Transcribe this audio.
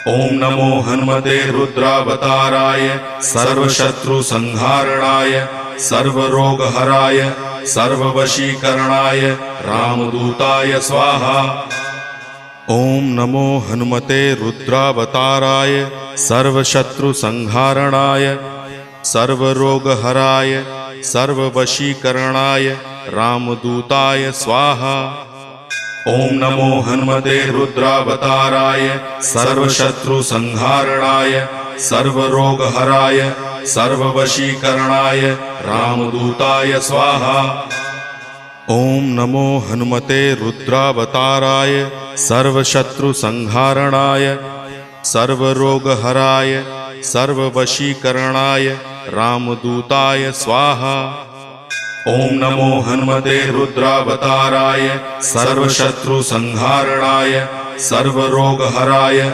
ओम नमो हनुमते रुद्रावताराय सर्वशत्रुसंहारणाय सर्वरोगहराय सर्ववशीकरणाय रामदूताय स्वाहा। ओम नमो हनुमते रुद्रावताराय सर्वशत्रुसंहारणाय सर्वरोगहराय सर्ववशीकरणाय रामदूताय स्वाहा। ओम नमो हनुमते रुद्रावताराय सर्वशत्रुसंहारणाय सर्वरोगहराय सर्ववशीकरणाय रामदूताय स्वाहा। ओम नमो हनुमते रुद्रावताराय सर्वशत्रुसंहारणाय सर्वरोगहराय सर्ववशीकरणाय रामदूताय स्वाहा। ओम नमो हनुमते रुद्रावताराय सर्वशत्रुसंहारणाय सर्वरोगहराय